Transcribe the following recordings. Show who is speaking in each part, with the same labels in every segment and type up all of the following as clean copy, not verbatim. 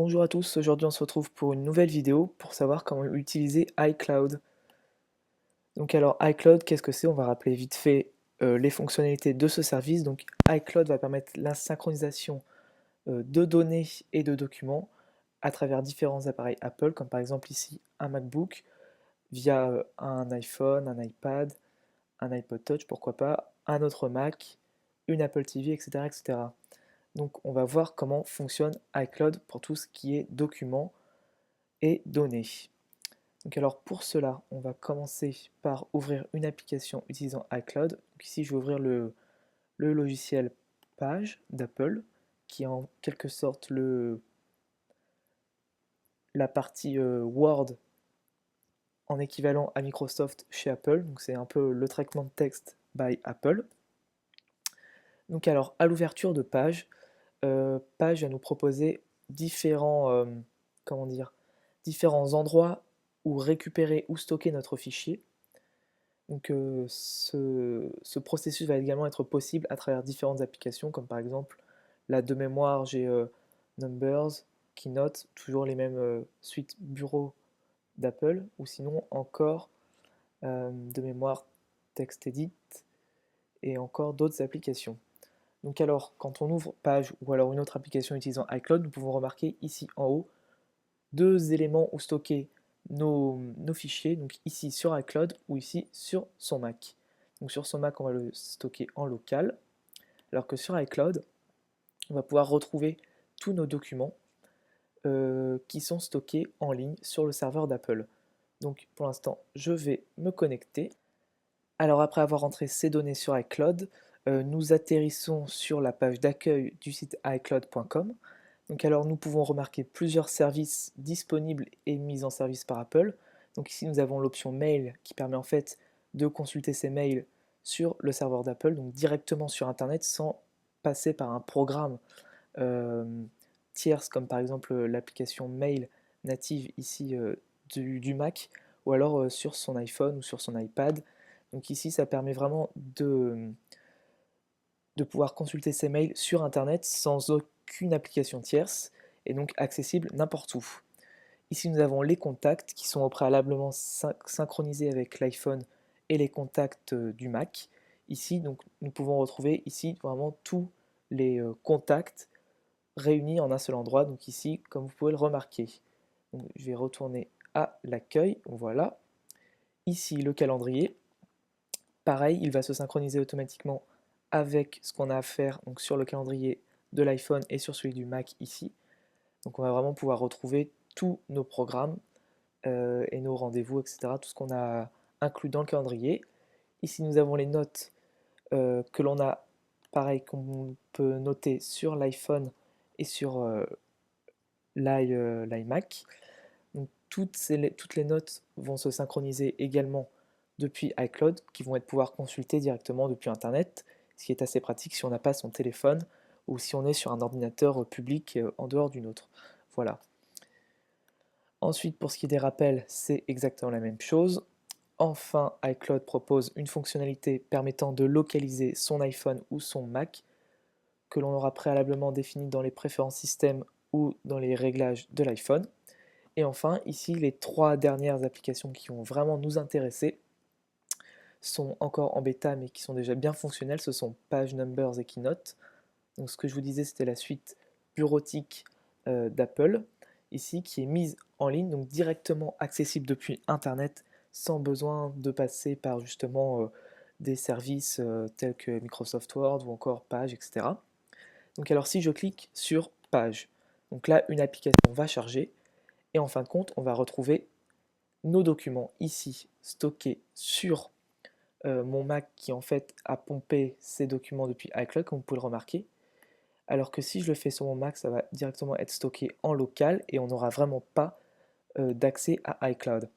Speaker 1: Bonjour à tous, aujourd'hui on se retrouve pour une nouvelle vidéo pour savoir comment utiliser iCloud. Donc alors iCloud, qu'est-ce que c'est? On va rappeler vite fait les fonctionnalités de ce service. Donc iCloud va permettre la synchronisation de données et de documents à travers différents appareils Apple, comme par exemple ici un MacBook, via un iPhone, un iPad, un iPod Touch, pourquoi pas, un autre Mac, une Apple TV, etc., etc. Donc on va voir comment fonctionne iCloud pour tout ce qui est documents et données. Donc alors pour cela, on va commencer par ouvrir une application utilisant iCloud. Donc ici, je vais ouvrir le logiciel Page d'Apple, qui est en quelque sorte la partie Word en équivalent à Microsoft chez Apple. Donc c'est un peu le traitement de texte by Apple. Donc alors à l'ouverture de Page, Page va nous proposer comment dire, différents endroits où récupérer ou stocker notre fichier. Donc ce processus va également être possible à travers différentes applications, comme par exemple là de mémoire j'ai Numbers, Keynote, toujours les mêmes suites bureau d'Apple, ou sinon encore de mémoire TextEdit et encore d'autres applications. Donc alors quand on ouvre Page ou alors une autre application utilisant iCloud, nous pouvons remarquer ici en haut deux éléments où stocker nos fichiers, donc ici sur iCloud ou ici sur son Mac. Donc sur son Mac, on va le stocker en local, alors que sur iCloud, on va pouvoir retrouver tous nos documents qui sont stockés en ligne sur le serveur d'Apple. Donc pour l'instant, je vais me connecter. Alors après avoir entré ces données sur iCloud, nous atterrissons sur la page d'accueil du site iCloud.com. Donc alors nous pouvons remarquer plusieurs services disponibles et mis en service par Apple. Donc ici nous avons l'option mail qui permet en fait de consulter ces mails sur le serveur d'Apple, donc directement sur internet sans passer par un programme euh, tierce comme par exemple l'application mail native ici du Mac ou alors sur son iPhone ou sur son iPad. Donc ici ça permet vraiment de pouvoir consulter ses mails sur internet sans aucune application tierce et donc accessible n'importe où. Ici nous avons les contacts qui sont au préalablement synchronisés avec l'iPhone et les contacts du Mac. Ici donc nous pouvons retrouver ici vraiment tous les contacts réunis en un seul endroit. Donc ici comme vous pouvez le remarquer. Donc, je vais retourner à l'accueil, voilà. Ici le calendrier. Pareil, il va se synchroniser automatiquement avec ce qu'on a à faire donc sur le calendrier de l'iPhone et sur celui du Mac ici. Donc on va vraiment pouvoir retrouver tous nos programmes et nos rendez-vous, etc. Tout ce qu'on a inclus dans le calendrier. Ici nous avons les notes que l'on a, pareil, qu'on peut noter sur l'iPhone et sur l'iMac. Donc toutes les notes vont se synchroniser également depuis iCloud, qui vont être pouvoir consulter directement depuis Internet, ce qui est assez pratique si on n'a pas son téléphone ou si on est sur un ordinateur public en dehors d'une autre. Voilà. Ensuite, pour ce qui est des rappels, c'est exactement la même chose. Enfin, iCloud propose une fonctionnalité permettant de localiser son iPhone ou son Mac, que l'on aura préalablement défini dans les préférences système ou dans les réglages de l'iPhone. Et enfin, ici, les trois dernières applications qui vont vraiment nous intéresser sont encore en bêta mais qui sont déjà bien fonctionnelles. Ce sont Page, Numbers et Keynote. Donc ce que je vous disais, c'était la suite bureautique d'Apple, ici, qui est mise en ligne, donc directement accessible depuis Internet, sans besoin de passer par justement des services tels que Microsoft Word ou encore Page, etc. Donc alors si je clique sur Page, donc là une application va charger, et en fin de compte, on va retrouver nos documents ici stockés sur mon Mac qui en fait a pompé ces documents depuis iCloud, comme vous pouvez le remarquer. Alors que si je le fais sur mon Mac, ça va directement être stocké en local et on n'aura vraiment pas d'accès à iCloud.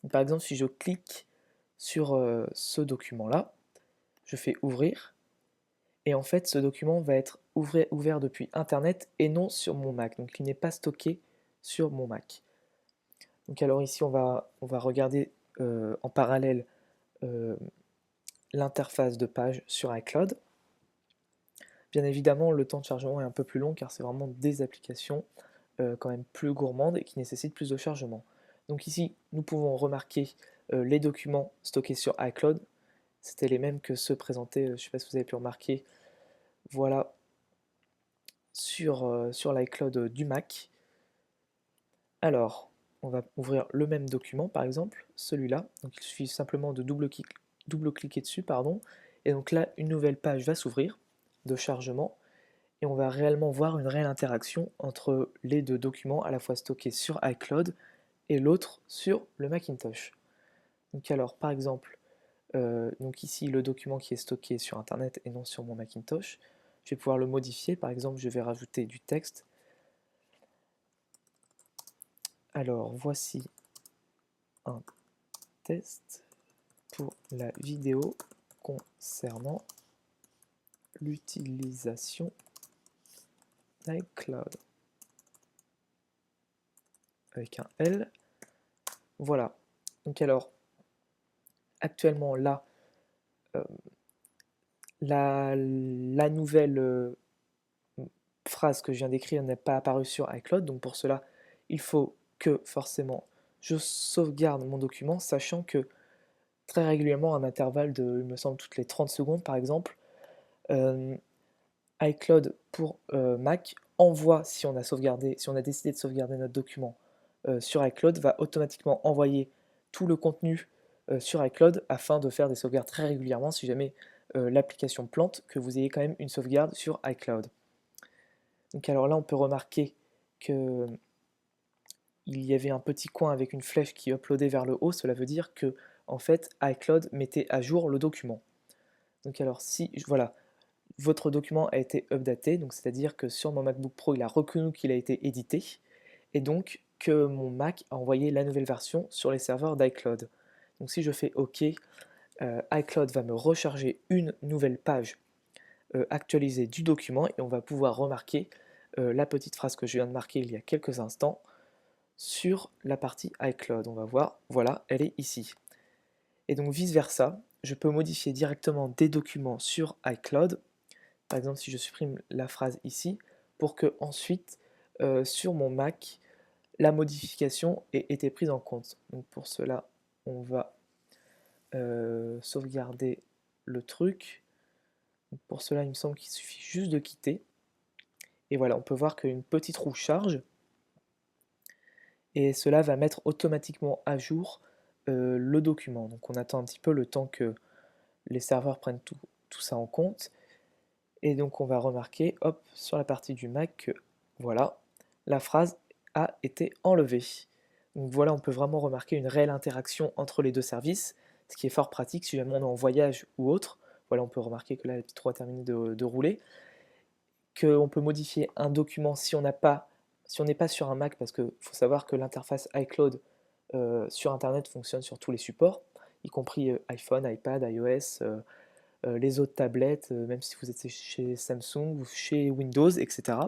Speaker 1: Donc, par exemple, si je clique sur ce document-là, je fais ouvrir, et en fait ce document va être ouvert depuis Internet et non sur mon Mac, donc il n'est pas stocké sur mon Mac. Donc alors ici on va regarder en parallèle euh, l'interface de page sur iCloud. Bien évidemment, le temps de chargement est un peu plus long car c'est vraiment des applications quand même plus gourmandes et qui nécessitent plus de chargement. Donc ici, nous pouvons remarquer les documents stockés sur iCloud. C'était les mêmes que ceux présentés, je ne sais pas si vous avez pu remarquer, voilà, sur l'iCloud du Mac. Alors, on va ouvrir le même document, par exemple, celui-là. Donc il suffit simplement de double-cliquer dessus, pardon. Et donc là, une nouvelle page va s'ouvrir de chargement. Et on va réellement voir une réelle interaction entre les deux documents, à la fois stockés sur iCloud et l'autre sur le Macintosh. Donc alors, par exemple, donc ici, le document qui est stocké sur Internet et non sur mon Macintosh, je vais pouvoir le modifier. Par exemple, je vais rajouter du texte. Alors, voici un test pour la vidéo concernant l'utilisation d'iCloud avec un L. Voilà. Donc alors, actuellement là, la nouvelle phrase que je viens d'écrire n'est pas apparue sur iCloud, donc pour cela, il faut que forcément je sauvegarde mon document, sachant que très régulièrement, à un intervalle de, il me semble, toutes les 30 secondes par exemple, euh, iCloud pour Mac envoie, si on a sauvegardé, si on a décidé de sauvegarder notre document sur iCloud, va automatiquement envoyer tout le contenu sur iCloud afin de faire des sauvegardes très régulièrement si jamais l'application plante, que vous ayez quand même une sauvegarde sur iCloud. Donc alors là, on peut remarquer que il y avait un petit coin avec une flèche qui uploadait vers le haut. Cela veut dire que en fait, iCloud mettait à jour le document. Donc alors si, voilà, votre document a été updaté, donc c'est-à-dire que sur mon MacBook Pro, il a reconnu qu'il a été édité, et donc que mon Mac a envoyé la nouvelle version sur les serveurs d'iCloud. Donc si je fais OK, iCloud va me recharger une nouvelle page actualisée du document, et on va pouvoir remarquer la petite phrase que je viens de marquer il y a quelques instants sur la partie iCloud. On va voir, voilà, elle est ici. Et donc vice versa, je peux modifier directement des documents sur iCloud. Par exemple, si je supprime la phrase ici, pour que ensuite, sur mon Mac, la modification ait été prise en compte. Donc pour cela, on va sauvegarder le truc. Donc pour cela, il me semble qu'il suffit juste de quitter. Et voilà, on peut voir qu'une petite roue charge. Et cela va mettre automatiquement à jour le document. Donc on attend un petit peu le temps que les serveurs prennent tout ça en compte. Et donc on va remarquer, hop, sur la partie du Mac, que voilà, la phrase a été enlevée. Donc voilà, on peut vraiment remarquer une réelle interaction entre les deux services, ce qui est fort pratique si jamais on est en voyage ou autre. Voilà, on peut remarquer que là, la petite roue a terminé de rouler. Qu'on peut modifier un document si on n'est pas sur un Mac, parce qu'il faut savoir que l'interface iCloud sur Internet fonctionne sur tous les supports, y compris iPhone, iPad, iOS, les autres tablettes, même si vous êtes chez Samsung ou chez Windows, etc.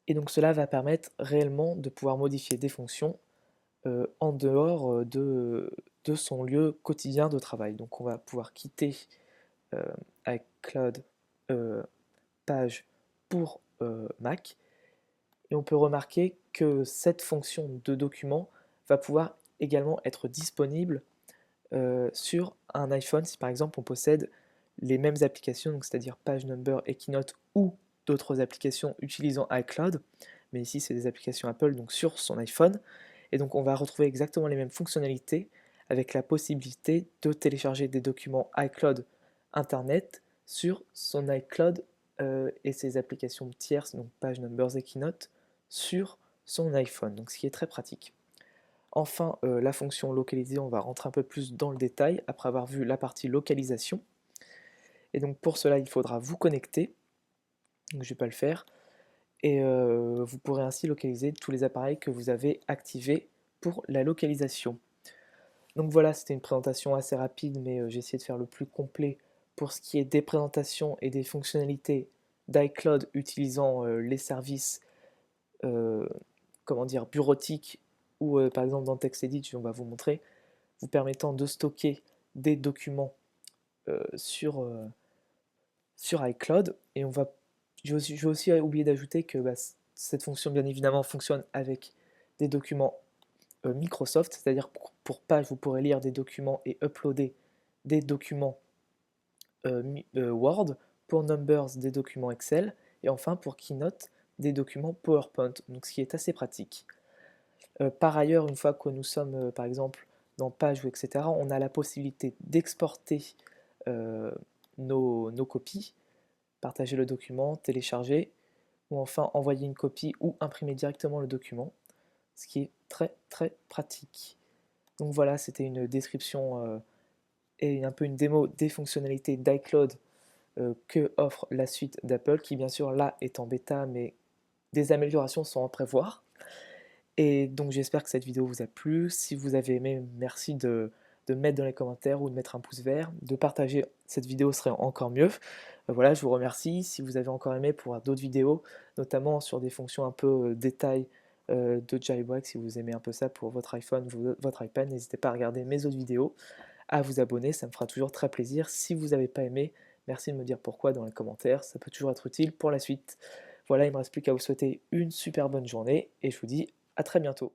Speaker 1: Et donc cela va permettre réellement de pouvoir modifier des fonctions en dehors de son lieu quotidien de travail. Donc on va pouvoir quitter iCloud page pour Mac, et on peut remarquer que cette fonction de document va pouvoir également être disponible sur un iPhone si par exemple on possède les mêmes applications, donc c'est-à-dire PageNumber et Keynote ou d'autres applications utilisant iCloud, mais ici c'est des applications Apple, donc sur son iPhone, et donc on va retrouver exactement les mêmes fonctionnalités avec la possibilité de télécharger des documents iCloud Internet sur son iCloud et ses applications tierces, donc PageNumbers et Keynote, sur son iPhone, donc ce qui est très pratique. Enfin, la fonction localiser, on va rentrer un peu plus dans le détail après avoir vu la partie localisation. Et donc pour cela, il faudra vous connecter, donc je ne vais pas le faire, et vous pourrez ainsi localiser tous les appareils que vous avez activés pour la localisation. Donc voilà, c'était une présentation assez rapide, mais j'ai essayé de faire le plus complet pour ce qui est des présentations et des fonctionnalités d'iCloud utilisant les services comment dire, bureautiques ou par exemple dans TextEdit, on va vous montrer, vous permettant de stocker des documents sur, sur iCloud. Et j'ai aussi oublié d'ajouter que cette fonction, bien évidemment, fonctionne avec des documents Microsoft, c'est-à-dire pour Page, vous pourrez lire des documents et uploader des documents Word, pour Numbers, des documents Excel, et enfin pour Keynote, des documents PowerPoint, donc ce qui est assez pratique. Par ailleurs, une fois que nous sommes, par exemple, dans Page ou etc., on a la possibilité d'exporter nos copies, partager le document, télécharger, ou enfin envoyer une copie ou imprimer directement le document, ce qui est très très pratique. Donc voilà, c'était une description et un peu une démo des fonctionnalités d'iCloud que offre la suite d'Apple, qui bien sûr là est en bêta, mais des améliorations sont à prévoir. Et donc j'espère que cette vidéo vous a plu. Si vous avez aimé, merci de mettre dans les commentaires ou de mettre un pouce vert, de partager cette vidéo serait encore mieux. Voilà, je vous remercie. Si vous avez encore aimé, pour voir d'autres vidéos, notamment sur des fonctions un peu détail de jailbreak, si vous aimez un peu ça pour votre iPhone, votre iPad, n'hésitez pas à regarder mes autres vidéos, à vous abonner, ça me fera toujours très plaisir. Si vous n'avez pas aimé, merci de me dire pourquoi dans les commentaires, ça peut toujours être utile pour la suite. Voilà, il ne me reste plus qu'à vous souhaiter une super bonne journée et je vous dis à très bientôt.